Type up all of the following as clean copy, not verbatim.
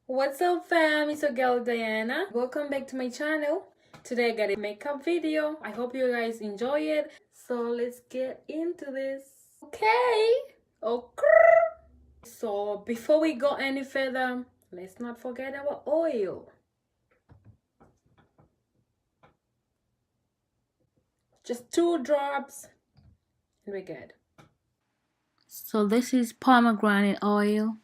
What's up fam, it's your girl Diana. Welcome back to my channel. Today I got a makeup video. I hope you guys enjoy it. So let's get into this. Okay. So before we go any further, let's not forget our oil. Just 2 drops and we're good. So this is pomegranate oil.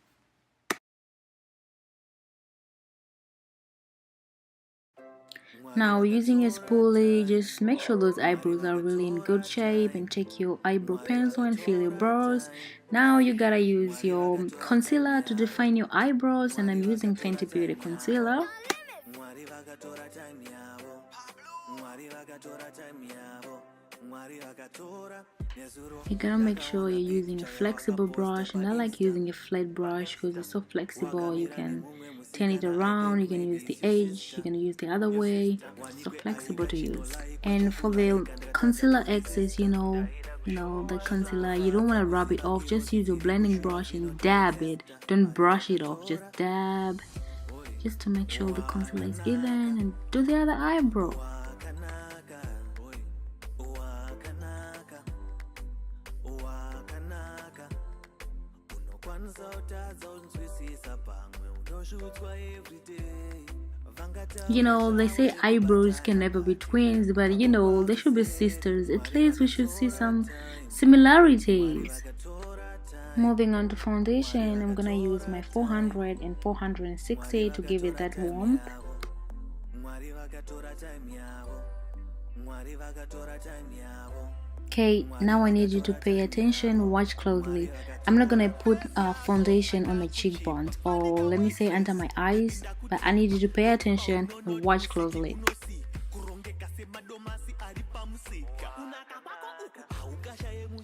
Now using a spoolie, just make sure those eyebrows are really in good shape and take your eyebrow pencil and fill your brows. Now you gotta use your concealer to define your eyebrows, and I'm using Fenty Beauty concealer. You gotta make sure you're using a flexible brush, and I like using a flat brush because it's so flexible. You can turn it around, you can use the edge, you can use the other way. It's so flexible to use. And for the concealer excess, you know the concealer, you don't want to rub it off. Just use your blending brush and dab it. Don't brush it off, just dab, just to make sure the concealer is even. And do the other eyebrow. You know, they say eyebrows can never be twins, but you know, they should be sisters. At least we should see some similarities. Moving on to foundation, I'm gonna use my 400 and 460 to give it that warmth. Okay, now I need you to pay attention, watch closely. I'm not gonna put foundation on my cheekbones, or let me say under my eyes, but I need you to pay attention and watch closely.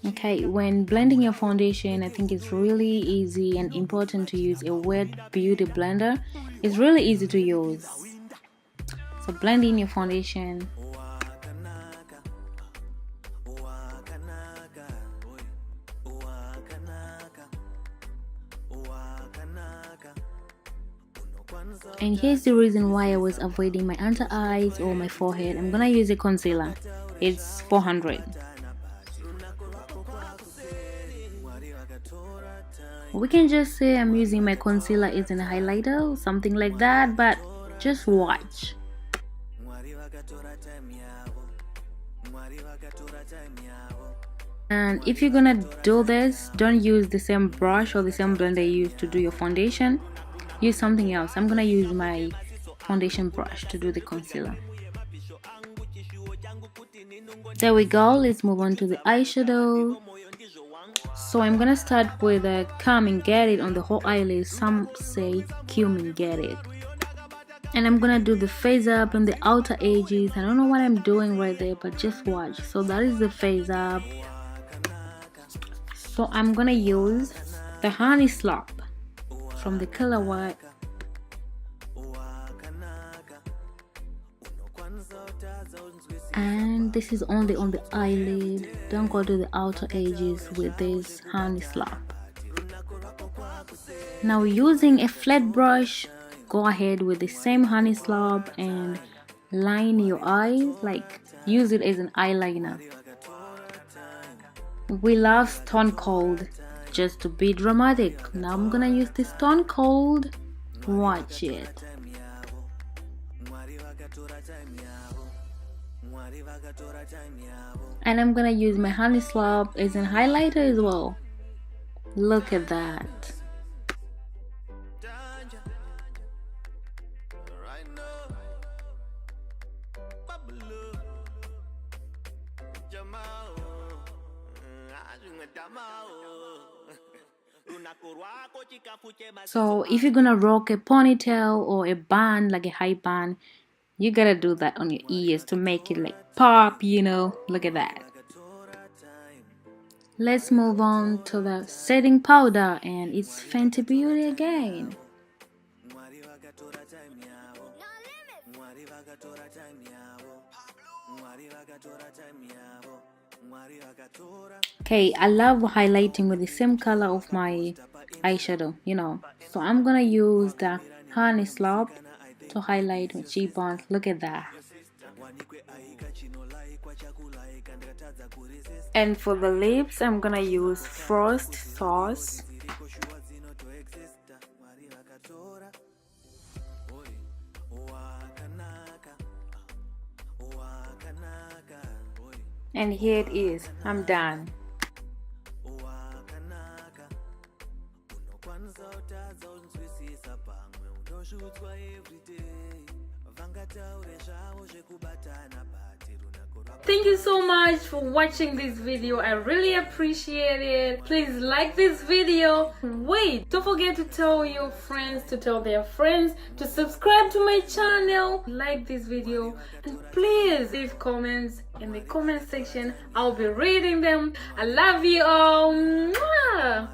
Okay, when blending your foundation, I think it's really easy and important to use a wet beauty blender. It's really easy to use. So blend in your foundation. And here's the reason why I was avoiding my under eyes or my forehead. I'm gonna use a concealer. It's 400. We can just say I'm using my concealer as an highlighter or something like that, but just watch. And if you're gonna do this, don't use the same brush or the same blender you used to do your foundation. Use something else. I'm gonna use my foundation brush to do the concealer. There we go. Let's move on to the eyeshadow. So I'm gonna start with a Come and Get It on the whole eyelid. Some say Come and Get It. And I'm gonna do the face up and the outer edges. I don't know what I'm doing right there, but just watch. So that is the face up. So I'm gonna use the Honey Slop from the Killawatt. And this is only on the eyelid. Don't go to the outer edges with this Honey Slop. Now using a flat brush, go ahead with the same Honey Slop and line your eyes, like use it as an eyeliner. We love Stone Cold, just to be dramatic. Now I'm gonna use the Stone Cold. Watch it. And I'm gonna use my Honey Slop as an highlighter as well. Look at that. So if you're gonna rock a ponytail or a bun, like a high bun, you gotta do that on your ears to make it like pop, you know. Look at that. Let's move on to the setting powder, and it's Fenty Beauty again. Okay, I love highlighting with the same color of my eyeshadow, you know. So I'm gonna use the honey slop to highlight my cheekbones. Look at that. And for the lips, I'm gonna use Frost Sauce. And here it is. I'm done. Thank you so much for watching this video. I really appreciate it. Please like this video. Wait, don't forget to tell your friends, to tell their friends, to subscribe to my channel, like this video, and please leave comments in the comment section. I'll be reading them. I love you all. Mwah!